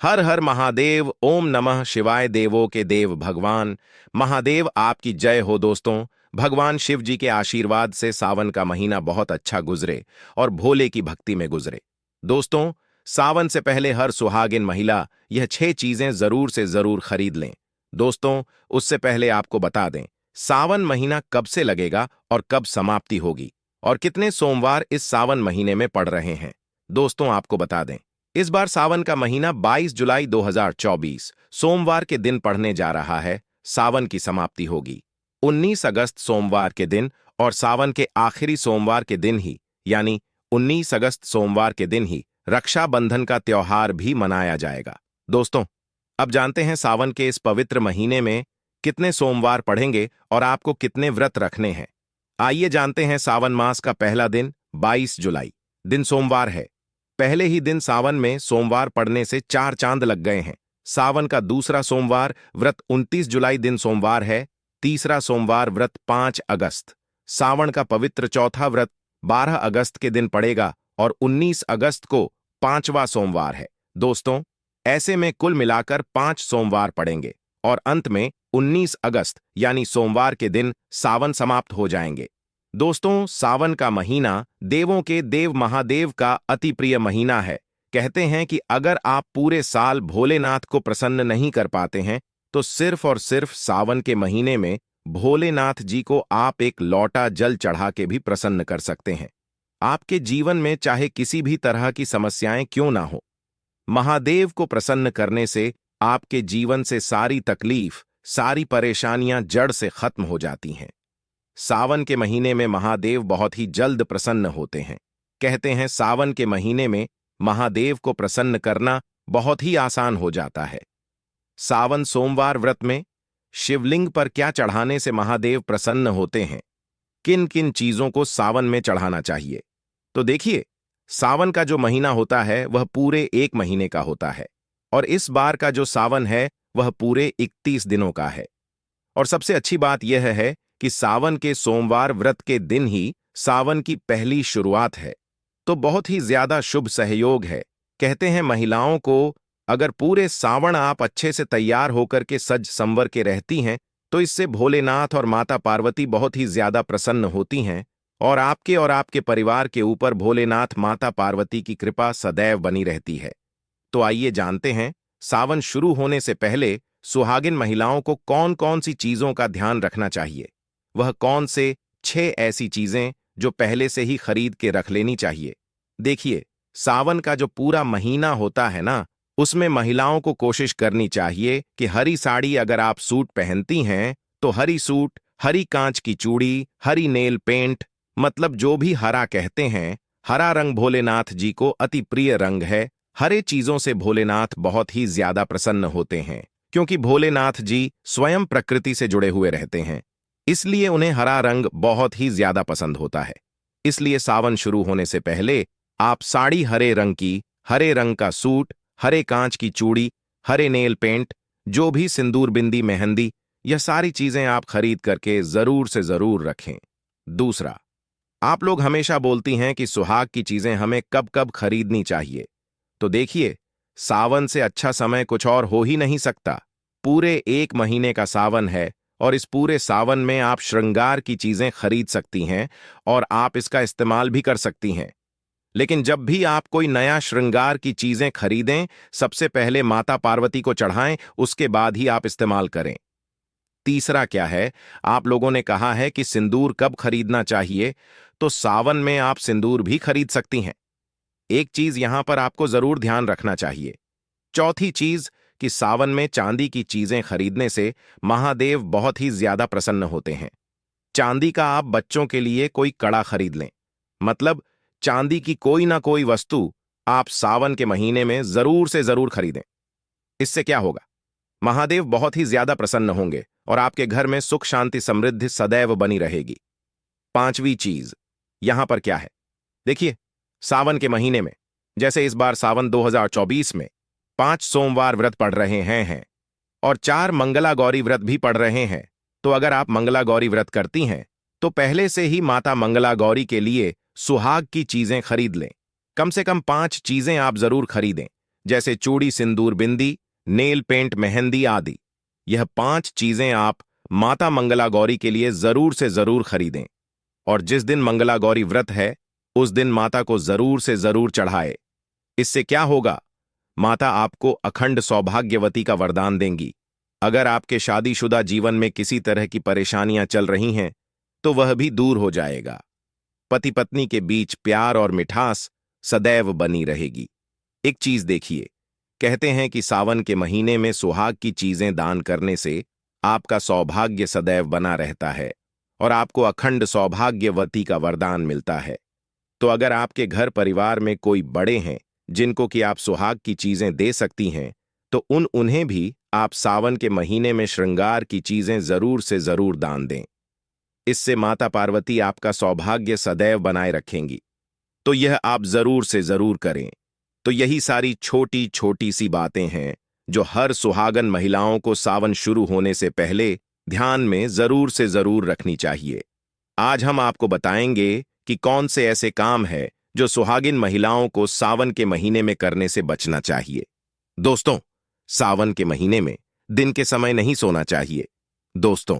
हर हर महादेव, ओम नमः शिवाय। देवों के देव भगवान महादेव आपकी जय हो। दोस्तों, भगवान शिव जी के आशीर्वाद से सावन का महीना बहुत अच्छा गुजरे और भोले की भक्ति में गुजरे। दोस्तों, सावन से पहले हर सुहागिन महिला यह 6 चीजें जरूर से जरूर खरीद लें। दोस्तों, उससे पहले आपको बता दें, सावन महीना कब से लगेगा और कब समाप्ति होगी और कितने सोमवार इस सावन महीने में पड़ रहे हैं। दोस्तों, आपको बता दें, इस बार सावन का महीना 22 जुलाई 2024 सोमवार के दिन पड़ने जा रहा है। सावन की समाप्ति होगी 19 अगस्त सोमवार के दिन और सावन के आखिरी सोमवार के दिन ही, यानी 19 अगस्त सोमवार के दिन ही रक्षाबंधन का त्योहार भी मनाया जाएगा। दोस्तों, अब जानते हैं सावन के इस पवित्र महीने में कितने सोमवार पड़ेंगे और आपको कितने व्रत रखने हैं। आइए जानते हैं। सावन मास का पहला दिन 22 जुलाई दिन सोमवार है। पहले ही दिन सावन में सोमवार पड़ने से 4 चांद लग गए हैं। सावन का दूसरा सोमवार व्रत 29 जुलाई दिन सोमवार है। तीसरा सोमवार व्रत 5 अगस्त। सावन का पवित्र चौथा व्रत 12 अगस्त के दिन पड़ेगा और 19 अगस्त को 5वां सोमवार है। दोस्तों, ऐसे में कुल मिलाकर 5 सोमवार पड़ेंगे और अंत में 19 अगस्त यानी सोमवार के दिन सावन समाप्त हो जाएंगे। दोस्तों, सावन का महीना देवों के देव महादेव का अति प्रिय महीना है। कहते हैं कि अगर आप पूरे साल भोलेनाथ को प्रसन्न नहीं कर पाते हैं तो सिर्फ और सिर्फ सावन के महीने में भोलेनाथ जी को आप एक लौटा जल चढ़ा के भी प्रसन्न कर सकते हैं। आपके जीवन में चाहे किसी भी तरह की समस्याएं क्यों ना हो, महादेव को प्रसन्न करने से आपके जीवन से सारी तकलीफ, सारी परेशानियां जड़ से खत्म हो जाती हैं। सावन के महीने में महादेव बहुत ही जल्द प्रसन्न होते हैं। कहते हैं सावन के महीने में महादेव को प्रसन्न करना बहुत ही आसान हो जाता है। सावन सोमवार व्रत में शिवलिंग पर क्या चढ़ाने से महादेव प्रसन्न होते हैं, किन किन चीजों को सावन में चढ़ाना चाहिए। तो देखिए, सावन का जो महीना होता है वह पूरे 1 महीने का होता है और इस बार का जो सावन है वह पूरे 31 दिनों का है। और सबसे अच्छी बात यह है कि सावन के सोमवार व्रत के दिन ही सावन की पहली शुरुआत है, तो बहुत ही ज्यादा शुभ सहयोग है। कहते हैं महिलाओं को अगर पूरे सावन आप अच्छे से तैयार होकर के सज संवर के रहती हैं तो इससे भोलेनाथ और माता पार्वती बहुत ही ज्यादा प्रसन्न होती हैं और आपके परिवार के ऊपर भोलेनाथ माता पार्वती की कृपा सदैव बनी रहती है। तो आइए जानते हैं, सावन शुरू होने से पहले सुहागिन महिलाओं को कौन कौन सी चीजों का ध्यान रखना चाहिए। वह कौन से 6 ऐसी चीजें जो पहले से ही खरीद के रख लेनी चाहिए। देखिए, सावन का जो पूरा महीना होता है ना, उसमें महिलाओं को कोशिश करनी चाहिए कि हरी साड़ी अगर आप सूट पहनती हैं तो हरी सूट, हरी कांच की चूड़ी, हरी नेल पेंट, मतलब जो भी हरा कहते हैं, हरा रंग भोलेनाथ जी को अति प्रिय रंग है। हरे चीजों से भोलेनाथ बहुत ही ज्यादा प्रसन्न होते हैं क्योंकि भोलेनाथ जी स्वयं प्रकृति से जुड़े हुए रहते हैं, इसलिए उन्हें हरा रंग बहुत ही ज्यादा पसंद होता है। इसलिए सावन शुरू होने से पहले आप साड़ी हरे रंग की, हरे रंग का सूट, हरे कांच की चूड़ी, हरे नेल पेंट, जो भी सिंदूर बिंदी मेहंदी, यह सारी चीजें आप खरीद करके जरूर से जरूर रखें। दूसरा, आप लोग हमेशा बोलती हैं कि सुहाग की चीजें हमें कब कब खरीदनी चाहिए। तो देखिए, सावन से अच्छा समय कुछ और हो ही नहीं सकता। पूरे 1 महीने का सावन है और इस पूरे सावन में आप श्रृंगार की चीजें खरीद सकती हैं और आप इसका इस्तेमाल भी कर सकती हैं। लेकिन जब भी आप कोई नया श्रृंगार की चीजें खरीदें, सबसे पहले माता पार्वती को चढ़ाएं, उसके बाद ही आप इस्तेमाल करें। तीसरा क्या है, आप लोगों ने कहा है कि सिंदूर कब खरीदना चाहिए, तो सावन में आप सिंदूर भी खरीद सकती हैं। एक चीज यहां पर आपको जरूर ध्यान रखना चाहिए। चौथी चीज कि सावन में चांदी की चीजें खरीदने से महादेव बहुत ही ज्यादा प्रसन्न होते हैं। चांदी का आप बच्चों के लिए कोई कड़ा खरीद लें, मतलब चांदी की कोई ना कोई वस्तु आप सावन के महीने में जरूर से जरूर खरीदें। इससे क्या होगा, महादेव बहुत ही ज्यादा प्रसन्न होंगे और आपके घर में सुख शांति समृद्धि सदैव बनी रहेगी। 5वीं चीज यहां पर क्या है, देखिए, सावन के महीने में जैसे इस बार सावन 2024 में 5 सोमवार व्रत पड़ रहे हैं और 4 मंगला गौरी व्रत भी पड़ रहे हैं। तो अगर आप मंगला गौरी व्रत करती हैं तो पहले से ही माता मंगला गौरी के लिए सुहाग की चीजें खरीद लें। कम से कम 5 चीजें आप जरूर खरीदें, जैसे चूड़ी, सिंदूर, बिंदी, नेल पेंट, मेहंदी आदि। यह 5 चीजें आप माता मंगला गौरी के लिए जरूर से जरूर खरीदें और जिस दिन मंगला गौरी व्रत है उस दिन माता को जरूर से जरूर चढ़ाए। इससे क्या होगा? माता आपको अखंड सौभाग्यवती का वरदान देंगी। अगर आपके शादीशुदा जीवन में किसी तरह की परेशानियां चल रही हैं तो वह भी दूर हो जाएगा। पति पत्नी के बीच प्यार और मिठास सदैव बनी रहेगी। एक चीज देखिए, कहते हैं कि सावन के महीने में सुहाग की चीजें दान करने से आपका सौभाग्य सदैव बना रहता है और आपको अखंड सौभाग्यवती का वरदान मिलता है। तो अगर आपके घर परिवार में कोई बड़े हैं जिनको कि आप सुहाग की चीजें दे सकती हैं तो उन्हें भी आप सावन के महीने में श्रृंगार की चीजें जरूर से जरूर दान दें। इससे माता पार्वती आपका सौभाग्य सदैव बनाए रखेंगी। तो यह आप जरूर से जरूर करें। तो यही सारी छोटी छोटी सी बातें हैं जो हर सुहागन महिलाओं को सावन शुरू होने से पहले ध्यान में जरूर से जरूर रखनी चाहिए। आज हम आपको बताएंगे कि कौन से ऐसे काम है जो सुहागिन महिलाओं को सावन के महीने में करने से बचना चाहिए। दोस्तों, सावन के महीने में दिन के समय नहीं सोना चाहिए। दोस्तों,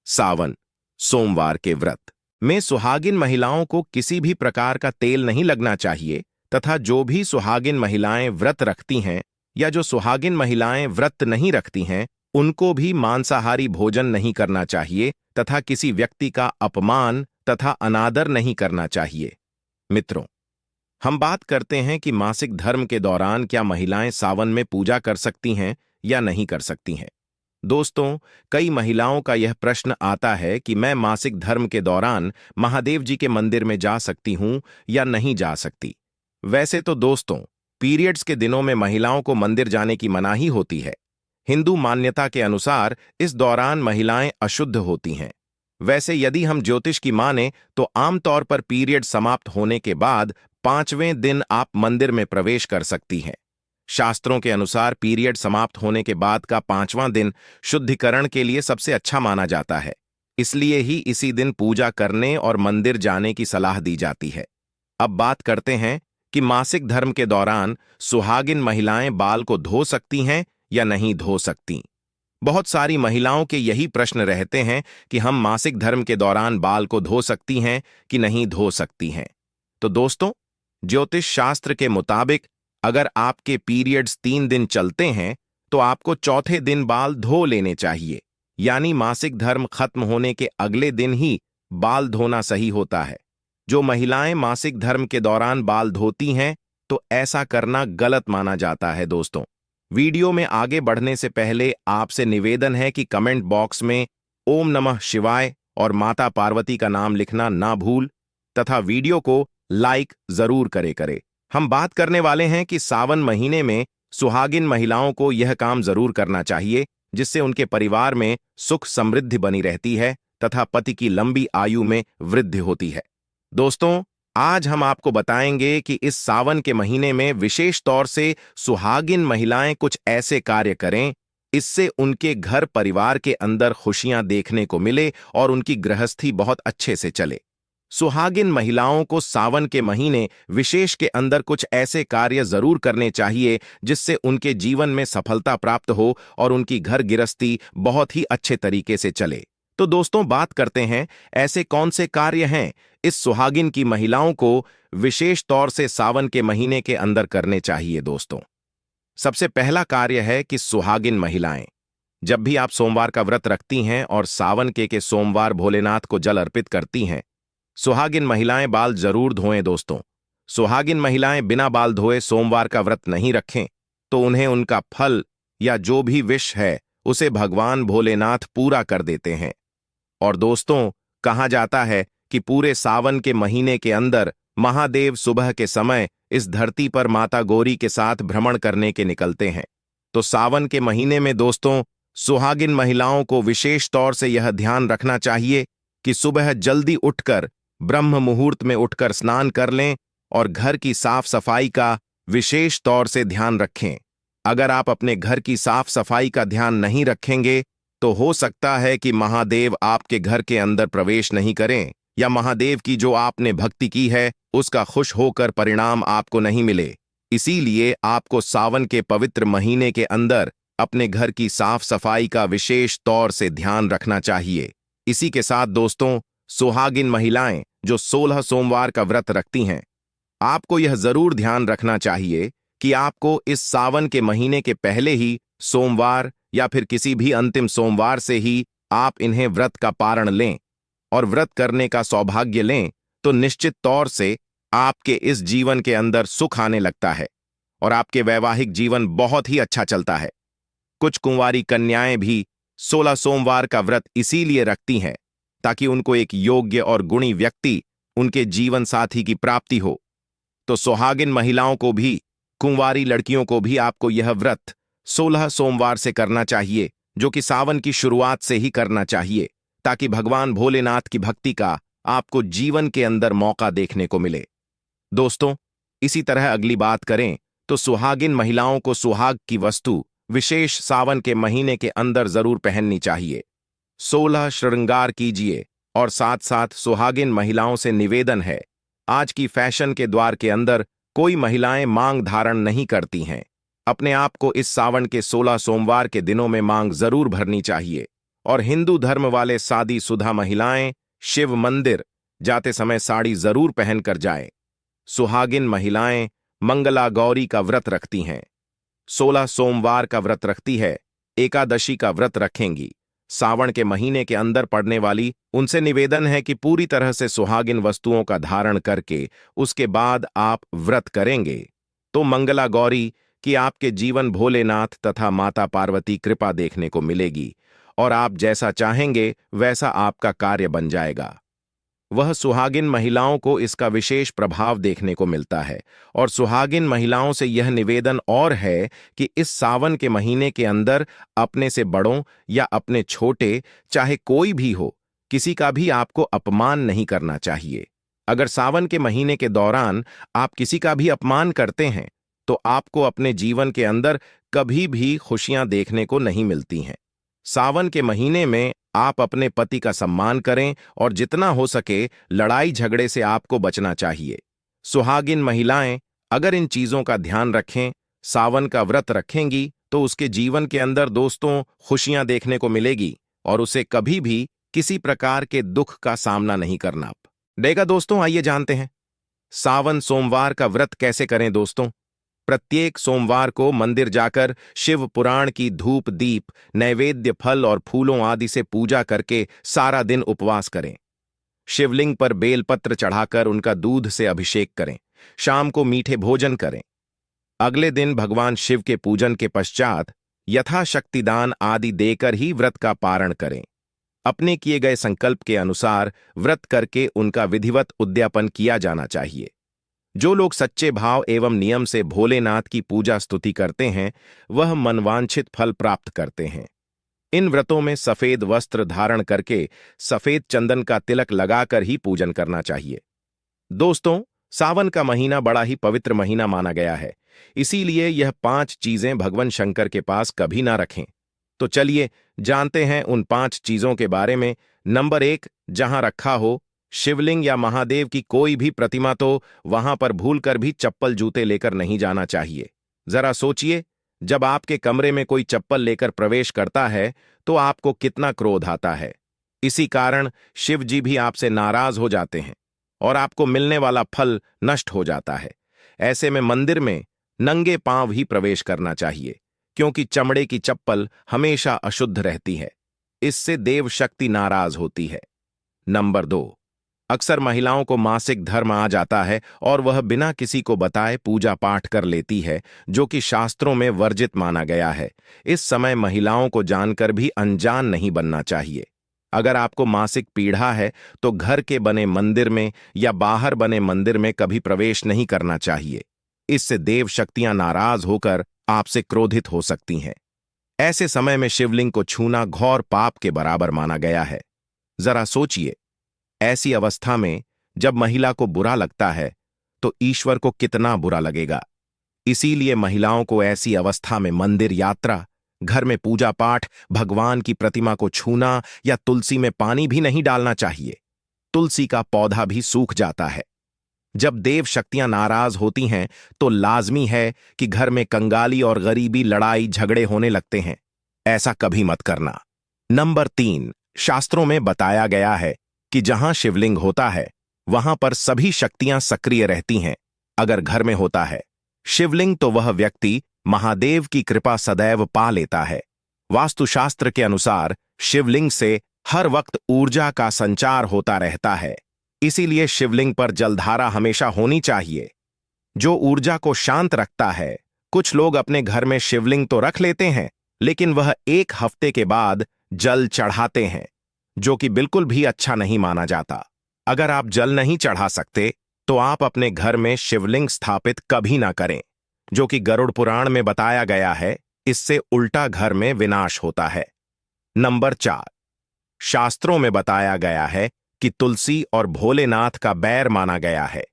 सावन सोमवार के व्रत में सुहागिन महिलाओं को किसी भी प्रकार का तेल नहीं लगना चाहिए तथा जो भी सुहागिन महिलाएं व्रत रखती हैं या जो सुहागिन महिलाएं व्रत नहीं रखती हैं उनको भी मांसाहारी भोजन नहीं करना चाहिए तथा किसी व्यक्ति का अपमान तथा अनादर नहीं करना चाहिए। मित्रों, हम बात करते हैं कि मासिक धर्म के दौरान क्या महिलाएं सावन में पूजा कर सकती हैं या नहीं कर सकती हैं। दोस्तों, कई महिलाओं का यह प्रश्न आता है कि मैं मासिक धर्म के दौरान महादेव जी के मंदिर में जा सकती हूं या नहीं जा सकती। वैसे तो दोस्तों, पीरियड्स के दिनों में महिलाओं को मंदिर जाने की मनाही होती है। हिंदू मान्यता के अनुसार इस दौरान महिलाएं अशुद्ध होती हैं। वैसे यदि हम ज्योतिष की माने तो आमतौर पर पीरियड समाप्त होने के बाद 5वें दिन आप मंदिर में प्रवेश कर सकती हैं। शास्त्रों के अनुसार पीरियड समाप्त होने के बाद का 5वां दिन शुद्धिकरण के लिए सबसे अच्छा माना जाता है। इसलिए ही इसी दिन पूजा करने और मंदिर जाने की सलाह दी जाती है। अब बात करते हैं कि मासिक धर्म के दौरान सुहागिन महिलाएं बाल को धो सकती हैं या नहीं धो सकती। बहुत सारी महिलाओं के यही प्रश्न रहते हैं कि हम मासिक धर्म के दौरान बाल को धो सकती हैं कि नहीं धो सकती हैं। तो दोस्तों, ज्योतिष शास्त्र के मुताबिक अगर आपके पीरियड्स 3 दिन चलते हैं तो आपको चौथे दिन बाल धो लेने चाहिए, यानी मासिक धर्म खत्म होने के अगले दिन ही बाल धोना सही होता है। जो महिलाएं मासिक धर्म के दौरान बाल धोती हैं तो ऐसा करना गलत माना जाता है। दोस्तों, वीडियो में आगे बढ़ने से पहले आपसे निवेदन है कि कमेंट बॉक्स में ओम नमः शिवाय और माता पार्वती का नाम लिखना ना भूल तथा वीडियो को लाइक जरूर करे। हम बात करने वाले हैं कि सावन महीने में सुहागिन महिलाओं को यह काम जरूर करना चाहिए जिससे उनके परिवार में सुख समृद्धि बनी रहती है तथा पति की लंबी आयु में वृद्धि होती है। दोस्तों, आज हम आपको बताएंगे कि इस सावन के महीने में विशेष तौर से सुहागिन महिलाएं कुछ ऐसे कार्य करें इससे उनके घर परिवार के अंदर खुशियां देखने को मिले और उनकी गृहस्थी बहुत अच्छे से चले। सुहागिन महिलाओं को सावन के महीने विशेष के अंदर कुछ ऐसे कार्य जरूर करने चाहिए जिससे उनके जीवन में सफलता प्राप्त हो और उनकी घर गृहस्थी बहुत ही अच्छे तरीके से चले। तो दोस्तों, बात करते हैं ऐसे कौन से कार्य हैं इस सुहागिन की महिलाओं को विशेष तौर से सावन के महीने के अंदर करने चाहिए। दोस्तों, सबसे पहला कार्य है कि सुहागिन महिलाएं जब भी आप सोमवार का व्रत रखती हैं और सावन के सोमवार भोलेनाथ को जल अर्पित करती हैं, सुहागिन महिलाएं बाल जरूर धोएं। दोस्तों, सुहागिन महिलाएं बिना बाल धोए सोमवार का व्रत नहीं रखें तो उन्हें उनका फल या जो भी विश है उसे भगवान भोलेनाथ पूरा कर देते हैं। और दोस्तों, कहा जाता है कि पूरे सावन के महीने के अंदर महादेव सुबह के समय इस धरती पर माता गौरी के साथ भ्रमण करने के निकलते हैं। तो सावन के महीने में दोस्तों, सुहागिन महिलाओं को विशेष तौर से यह ध्यान रखना चाहिए कि सुबह जल्दी उठकर ब्रह्म मुहूर्त में उठकर स्नान कर लें और घर की साफ सफाई का विशेष तौर से ध्यान रखें। अगर आप अपने घर की साफ सफाई का ध्यान नहीं रखेंगे तो हो सकता है कि महादेव आपके घर के अंदर प्रवेश नहीं करें या महादेव की जो आपने भक्ति की है उसका खुश होकर परिणाम आपको नहीं मिले। इसीलिए आपको सावन के पवित्र महीने के अंदर अपने घर की साफ सफाई का विशेष तौर से ध्यान रखना चाहिए। इसी के साथ दोस्तों, सुहागिन महिलाएं जो 16 सोमवार का व्रत रखती हैं, आपको यह जरूर ध्यान रखना चाहिए कि आपको इस सावन के महीने के पहले ही सोमवार या फिर किसी भी अंतिम सोमवार से ही आप इन्हें व्रत का पारण लें और व्रत करने का सौभाग्य लें, तो निश्चित तौर से आपके इस जीवन के अंदर सुख आने लगता है और आपके वैवाहिक जीवन बहुत ही अच्छा चलता है। कुछ कुंवारी कन्याएं भी 16 सोमवार का व्रत इसीलिए रखती हैं ताकि उनको एक योग्य और गुणी व्यक्ति, उनके जीवन साथी की प्राप्ति हो। तो सुहागिन महिलाओं को भी, कुंवारी लड़कियों को भी आपको यह व्रत 16 सोमवार से करना चाहिए, जो कि सावन की शुरुआत से ही करना चाहिए, ताकि भगवान भोलेनाथ की भक्ति का आपको जीवन के अंदर मौका देखने को मिले। दोस्तों, इसी तरह अगली बात करें तो सुहागिन महिलाओं को सुहाग की वस्तु विशेष सावन के महीने के अंदर जरूर पहननी चाहिए। 16 श्रृंगार कीजिए और साथ साथ सुहागिन महिलाओं से निवेदन है, आज की फैशन के द्वार के अंदर कोई महिलाएं मांग धारण नहीं करती हैं। अपने आप को इस सावन के 16 सोमवार के दिनों में मांग जरूर भरनी चाहिए। और हिंदू धर्म वाले शादी शुदा महिलाएं शिव मंदिर जाते समय साड़ी जरूर पहनकर जाएं। सुहागिन महिलाएं मंगला गौरी का व्रत रखती हैं, 16 सोमवार का व्रत रखती है, एकादशी का व्रत रखेंगी। सावन के महीने के अंदर पड़ने वाली उनसे निवेदन है कि पूरी तरह से सुहागिन वस्तुओं का धारण करके उसके बाद आप व्रत करेंगे तो मंगला गौरी की आपके जीवन भोलेनाथ तथा माता पार्वती कृपा देखने को मिलेगी और आप जैसा चाहेंगे वैसा आपका कार्य बन जाएगा। वह सुहागिन महिलाओं को इसका विशेष प्रभाव देखने को मिलता है। और सुहागिन महिलाओं से यह निवेदन और है कि इस सावन के महीने के अंदर अपने से बड़ों या अपने छोटे, चाहे कोई भी हो, किसी का भी आपको अपमान नहीं करना चाहिए। अगर सावन के महीने के दौरान आप किसी का भी अपमान करते हैं तो आपको अपने जीवन के अंदर कभी भी खुशियां देखने को नहीं मिलती हैं। सावन के महीने में आप अपने पति का सम्मान करें और जितना हो सके लड़ाई झगड़े से आपको बचना चाहिए। सुहागिन महिलाएं अगर इन चीजों का ध्यान रखें, सावन का व्रत रखेंगी, तो उसके जीवन के अंदर दोस्तों खुशियां देखने को मिलेगी और उसे कभी भी किसी प्रकार के दुख का सामना नहीं करना पड़ेगा। दोस्तों, आइए जानते हैं सावन सोमवार का व्रत कैसे करें। दोस्तों, प्रत्येक सोमवार को मंदिर जाकर शिव पुराण की धूप दीप नैवेद्य फल और फूलों आदि से पूजा करके सारा दिन उपवास करें। शिवलिंग पर बेलपत्र चढ़ाकर उनका दूध से अभिषेक करें। शाम को मीठे भोजन करें। अगले दिन भगवान शिव के पूजन के पश्चात यथाशक्ति दान आदि देकर ही व्रत का पारण करें। अपने किए गए संकल्प के अनुसार व्रत करके उनका विधिवत उद्यापन किया जाना चाहिए। जो लोग सच्चे भाव एवं नियम से भोलेनाथ की पूजा स्तुति करते हैं, वह मनवांछित फल प्राप्त करते हैं। इन व्रतों में सफेद वस्त्र धारण करके सफेद चंदन का तिलक लगाकर ही पूजन करना चाहिए। दोस्तों, सावन का महीना बड़ा ही पवित्र महीना माना गया है, इसीलिए यह 5 चीजें भगवान शंकर के पास कभी ना रखें। तो चलिए जानते हैं उन 5 चीजों के बारे में। नंबर 1, जहां रखा हो शिवलिंग या महादेव की कोई भी प्रतिमा, तो वहां पर भूलकर भी चप्पल जूते लेकर नहीं जाना चाहिए। जरा सोचिए, जब आपके कमरे में कोई चप्पल लेकर प्रवेश करता है तो आपको कितना क्रोध आता है। इसी कारण शिव जी भी आपसे नाराज हो जाते हैं और आपको मिलने वाला फल नष्ट हो जाता है। ऐसे में मंदिर में नंगे पांव ही प्रवेश करना चाहिए, क्योंकि चमड़े की चप्पल हमेशा अशुद्ध रहती है। इससे देव शक्ति नाराज होती है। नंबर 2, अक्सर महिलाओं को मासिक धर्म आ जाता है और वह बिना किसी को बताए पूजा पाठ कर लेती है, जो कि शास्त्रों में वर्जित माना गया है। इस समय महिलाओं को जानकर भी अनजान नहीं बनना चाहिए। अगर आपको मासिक पीड़ा है तो घर के बने मंदिर में या बाहर बने मंदिर में कभी प्रवेश नहीं करना चाहिए। इससे देव शक्तियां नाराज होकर आपसे क्रोधित हो सकती हैं। ऐसे समय में शिवलिंग को छूना घोर पाप के बराबर माना गया है। जरा सोचिए, ऐसी अवस्था में जब महिला को बुरा लगता है तो ईश्वर को कितना बुरा लगेगा। इसीलिए महिलाओं को ऐसी अवस्था में मंदिर यात्रा, घर में पूजा पाठ, भगवान की प्रतिमा को छूना या तुलसी में पानी भी नहीं डालना चाहिए। तुलसी का पौधा भी सूख जाता है। जब देव शक्तियां नाराज होती हैं तो लाजमी है कि घर में कंगाली और गरीबी, लड़ाई झगड़े होने लगते हैं। ऐसा कभी मत करना। नंबर 3, शास्त्रों में बताया गया है कि जहां शिवलिंग होता है वहां पर सभी शक्तियां सक्रिय रहती हैं। अगर घर में होता है शिवलिंग तो वह व्यक्ति महादेव की कृपा सदैव पा लेता है। वास्तुशास्त्र के अनुसार शिवलिंग से हर वक्त ऊर्जा का संचार होता रहता है, इसीलिए शिवलिंग पर जलधारा हमेशा होनी चाहिए, जो ऊर्जा को शांत रखता है। कुछ लोग अपने घर में शिवलिंग तो रख लेते हैं, लेकिन वह 1 हफ्ते के बाद जल चढ़ाते हैं, जो कि बिल्कुल भी अच्छा नहीं माना जाता। अगर आप जल नहीं चढ़ा सकते तो आप अपने घर में शिवलिंग स्थापित कभी ना करें, जो कि गरुड़ पुराण में बताया गया है। इससे उल्टा घर में विनाश होता है। नंबर 4, शास्त्रों में बताया गया है कि तुलसी और भोलेनाथ का बैर माना गया है।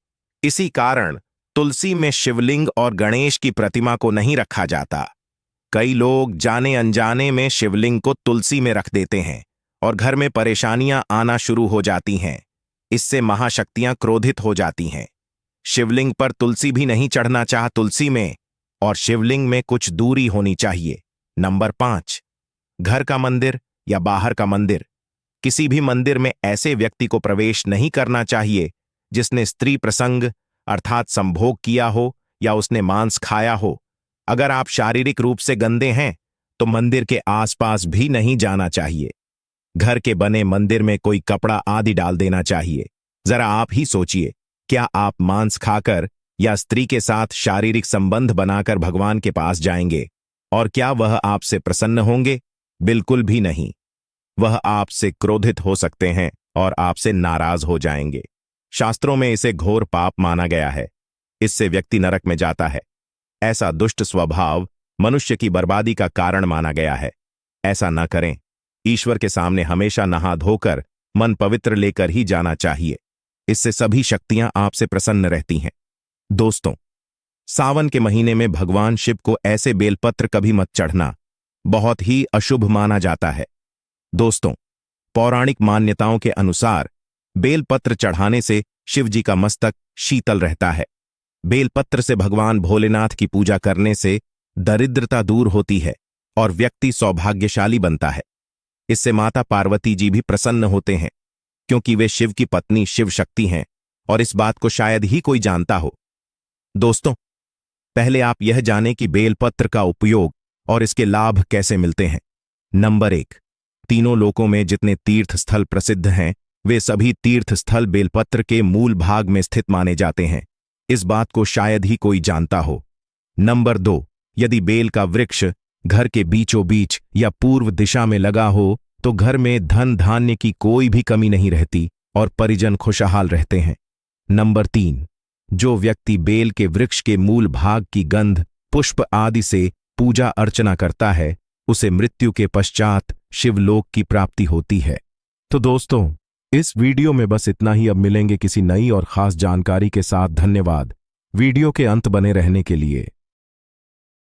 इसी कारण तुलसी में शिवलिंग और गणेश की प्रतिमा को नहीं रखा जाता। कई लोग जाने अनजाने में शिवलिंग को तुलसी में रख देते हैं और घर में परेशानियां आना शुरू हो जाती हैं। इससे महाशक्तियां क्रोधित हो जाती हैं। शिवलिंग पर तुलसी भी नहीं चढ़ना चाह तुलसी में, और शिवलिंग में कुछ दूरी होनी चाहिए। नंबर 5, घर का मंदिर या बाहर का मंदिर, किसी भी मंदिर में ऐसे व्यक्ति को प्रवेश नहीं करना चाहिए जिसने स्त्री प्रसंग अर्थात संभोग किया हो या उसने मांस खाया हो। अगर आप शारीरिक रूप से गंदे हैं तो मंदिर के आसपास भी नहीं जाना चाहिए। घर के बने मंदिर में कोई कपड़ा आदि डाल देना चाहिए। जरा आप ही सोचिए, क्या आप मांस खाकर या स्त्री के साथ शारीरिक संबंध बनाकर भगवान के पास जाएंगे, और क्या वह आपसे प्रसन्न होंगे? बिल्कुल भी नहीं। वह आपसे क्रोधित हो सकते हैं और आपसे नाराज हो जाएंगे। शास्त्रों में इसे घोर पाप माना गया है। इससे व्यक्ति नरक में जाता है। ऐसा दुष्ट स्वभाव मनुष्य की बर्बादी का कारण माना गया है। ऐसा न करें। ईश्वर के सामने हमेशा नहा धोकर मन पवित्र लेकर ही जाना चाहिए। इससे सभी शक्तियां आपसे प्रसन्न रहती हैं। दोस्तों, सावन के महीने में भगवान शिव को ऐसे बेलपत्र कभी मत चढ़ना, बहुत ही अशुभ माना जाता है। दोस्तों, पौराणिक मान्यताओं के अनुसार बेलपत्र चढ़ाने से शिव जी का मस्तक शीतल रहता है। बेलपत्र से भगवान भोलेनाथ की पूजा करने से दरिद्रता दूर होती है और व्यक्ति सौभाग्यशाली बनता है। इससे माता पार्वती जी भी प्रसन्न होते हैं, क्योंकि वे शिव की पत्नी शिव शक्ति हैं और इस बात को शायद ही कोई जानता हो। दोस्तों, पहले आप यह जानें कि बेलपत्र का उपयोग और इसके लाभ कैसे मिलते हैं। नंबर 1, तीनों लोकों में जितने तीर्थ स्थल प्रसिद्ध हैं वे सभी तीर्थ स्थल बेलपत्र के मूल भाग में स्थित माने जाते हैं। इस बात को शायद ही कोई जानता हो। नंबर 2, यदि बेल का वृक्ष घर के बीचों बीच या पूर्व दिशा में लगा हो तो घर में धन धान्य की कोई भी कमी नहीं रहती और परिजन खुशहाल रहते हैं। नंबर 3, जो व्यक्ति बेल के वृक्ष के मूल भाग की गंध, पुष्प आदि से पूजा अर्चना करता है उसे मृत्यु के पश्चात शिवलोक की प्राप्ति होती है। तो दोस्तों, इस वीडियो में बस इतना ही। अब मिलेंगे किसी नई और खास जानकारी के साथ। धन्यवाद वीडियो के अंत बने रहने के लिए।